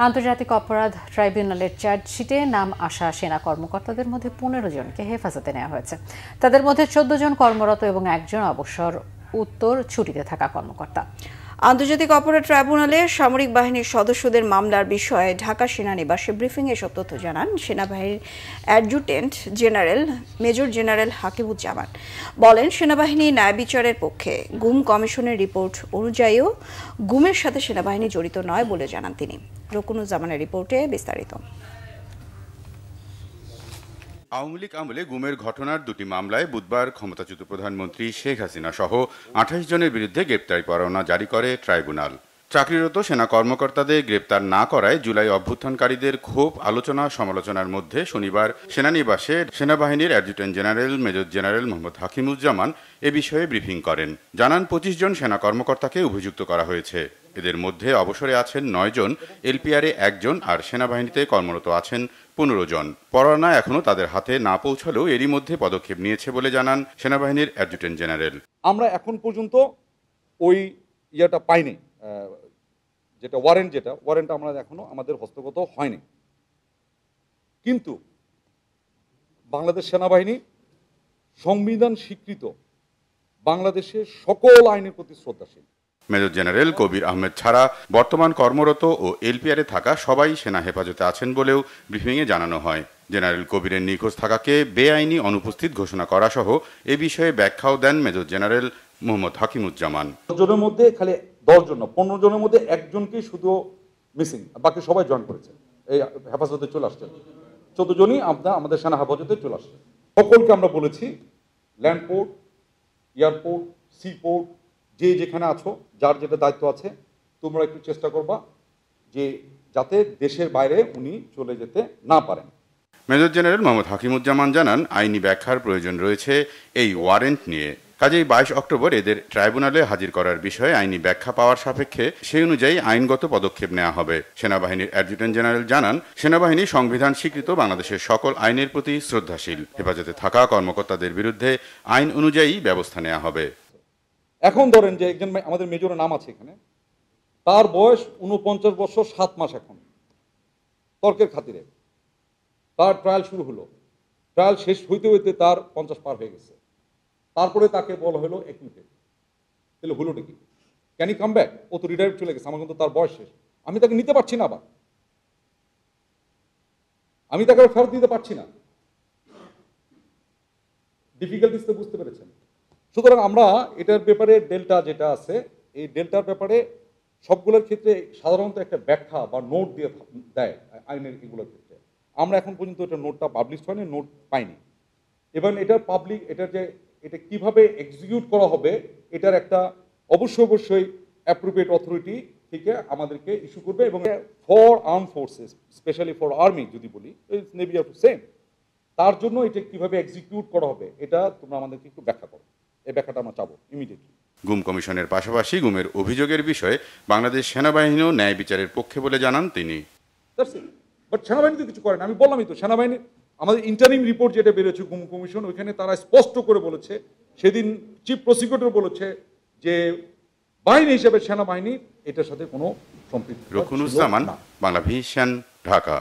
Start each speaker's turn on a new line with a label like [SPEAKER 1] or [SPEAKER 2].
[SPEAKER 1] আন্তর্জাতিক অপরাধ ট্রাইব্যুনালের চার্জশিটে নাম আসা সেনা কর্মকর্তাদের মধ্যে 15 জনকে হেফাজতে নেওয়া হয়েছে। তাদের মধ্যে 14 জন কর্মরত এবং একজন অবসর উত্তর ছুটিতে থাকা কর্মকর্তা।
[SPEAKER 2] আন্তর্জাতিক অপরাধ ট্রাইব্যুনালে সামরিক বাহিনীর সদস্যদের মামলার বিষয়ে ঢাকা সেনানিবাসে ব্রিফিং এসব তথ্য জানান সেনাবাহিনীর adjutant general major general Hakimuzzaman. বলেন, সেনাবাহিনী ন্যায় বিচারের পক্ষে। গুম কমিশনের রিপোর্ট অনুযায়ীও গুমের সাথে সেনাবাহিনী জড়িত নয় বলে জানান তিনি। রকুনুজ্জামানের রিপোর্টে বিস্তারিত।
[SPEAKER 3] আওয়ামী লীগ আমলে গুমের ঘটনার দুটি মামলায় বুধবার ক্ষমতাচ্যুত প্রধানমন্ত্রী শেখ হাসিনা সহ 28 জনের বিরুদ্ধে গ্রেপ্তারি পরোয়ানা জারি করে ট্রাইব্যুনাল। চাকরিরত সেনা কর্মকর্তাদের গ্রেপ্তার না করায় জুলাই অভ্যুত্থানকারীদের ক্ষোভ আলোচনা সমালোচনার মধ্যে শনিবার সেনানিবাসে সেনাবাহিনীর adjutant general major general Mohammad Hakimuzzaman এ বিষয়ে ব্রিফিং করেন। জানান, 25 জন সেনা কর্মকর্তাকে অভিযুক্ত করা হয়েছে। এদের মধ্যে অবসরে আছেন 9 জন, এলপিআরে 1 জন আর সেনাবাহিনীতে কর্মরত আছেন 15 জন। পরোয়ানা এখনো তাদের হাতে না পৌঁছালেও এরই মধ্যে পদক্ষেপ নিয়েছে বলে জানান সেনাবাহিনীর অ্যাডজুটেন্ট জেনারেল।
[SPEAKER 4] আমরা এখন পর্যন্ত ওই ইয়েটা পাইনি, যেটা ওয়ারেন্ট আমরা এখনো আমাদের হস্তগত হয়নি। কিন্তু বাংলাদেশ সেনাবাহিনী সংবিধান স্বীকৃত বাংলাদেশের সকল আইনের প্রতি শ্রদ্ধাশীল।
[SPEAKER 3] মেজর জেনারেল কবির আহমেদ ছাড়া বর্তমান কর্মরত ও এলপিআরে থাকা সবাই সেনা হেফাজতে আছেন বলেও ব্রিফিংয়ে জানানো হয়। জেনারেল কবিরের নিখোঁজ থাকাকে বেআইনি অনুপস্থিত ঘোষণা করা সহ এ বিষয়ে ব্যাখ্যাও দেন মেজর জেনারেল মোহাম্মদ হাকিমুজ্জামান।
[SPEAKER 4] 10 জনের মধ্যে খালি 10 জন না, 15 জনের মধ্যে একজনকেই শুধু মিসিং, বাকি সবাই জয়েন করেছে, এই হেফাজতে চলে আসছেন। 14 জনই আমাদের সেনা হেফাজতে চলে আসছে। সকলকে আমরা বলেছি, ল্যান্ডপোর্ট, এয়ারপোর্ট, সিপোর্ট, যে যেখানে আছো, যার যেটা দায়িত্ব আছে, তোমরা একটু চেষ্টা করবা যে যাতে দেশের বাইরে উনি চলে যেতে না পারেন।
[SPEAKER 3] মেজর জেনারেল মোহাম্মদ হাকিমুজ্জামান জানান, আইনি ব্যাখ্যার প্রয়োজন রয়েছে এই ওয়ারেন্ট নিয়ে। কাজেই 22 অক্টোবর এদের ট্রাইব্যুনালে হাজির করার বিষয়ে আইনি ব্যাখ্যা পাওয়ার সাপেক্ষে সেই অনুযায়ী আইনগত পদক্ষেপ নেওয়া হবে। সেনাবাহিনীর অ্যাডজুটেন্ট জেনারেল জানান, সেনাবাহিনী সংবিধান স্বীকৃত বাংলাদেশের সকল আইনের প্রতি শ্রদ্ধাশীল। হেফাজতে থাকা কর্মকর্তাদের বিরুদ্ধে আইন অনুযায়ী ব্যবস্থা নেওয়া হবে।
[SPEAKER 4] এখন ধরেন যে একজন আমাদের মেজরের নাম আছে এখানে, তার বয়স 49 বছর 7 মাস। এখন তর্কের খাতিরে তার ট্রায়াল শুরু হলো, ট্রায়াল শেষ হইতে হইতে তার 50 পার হয়ে গেছে। তারপরে তাকে বলা হলো একুইটেড। তাহলে হলোটা কি? Can E come back? ও তো রিটায়ার চলে গেছে, আমার কিন্তু তার বয়স শেষ। আমি তাকে নিতে পারছি না, আবার আমি তাকে ফেরত দিতে পারছি না। ডিফিকাল্টিস তো বুঝতে পেরেছেন। সুতরাং আমরা এটার ব্যাপারে ডেল্টা যেটা আছে, এই ডেল্টার ব্যাপারে সবগুলোর ক্ষেত্রে সাধারণত একটা ব্যাখ্যা বা নোট দিয়ে দেয় আইনের এগুলোর ক্ষেত্রে। আমরা এখন পর্যন্ত এটা নোটটা পাবলিশ হয়নি, নোট পাইনি। এবং এটা পাবলিক, এটা কিভাবে এক্সিকিউট করা হবে, এটার একটা অবশ্যই অ্যাপ্রোপ্রিয়েট অথরিটি থেকে আমাদেরকে ইস্যু করবে। এবং for arm forces, specially for army যদি বলি, নেভি আর সেম, তার জন্য এটা কিভাবে এক্সিকিউট করা হবে এটা তোমরা আমাদেরকে একটু ব্যাখ্যা করো। এই ব্যাখ্যাটা আমরা চাবো ইমিডিয়েটলি।
[SPEAKER 3] গুম কমিশনের পাশাপাশি গুমের অভিযোগের বিষয়ে বাংলাদেশ সেনাবাহিনীও ন্যায় বিচারের পক্ষে বলে জানান তিনি।
[SPEAKER 4] বাট সেনাবাহিনী তো কিছু করেন। আমি বললামই তো, সেনাবাহিনী আমাদের ইন্টারিম রিপোর্ট যেটা বেরোচ্ছে গুম কমিশন, ওইখানে তারা স্পষ্ট করে বলেছে, সেদিন চিফ প্রসিকিউটর বলেছে যে বাহিনী হিসেবে সেনাবাহিনী এটার সাথে কোনো সম্পৃক্ত।
[SPEAKER 3] রকুনুজ্জামান, বাংলাভিশন, ঢাকা।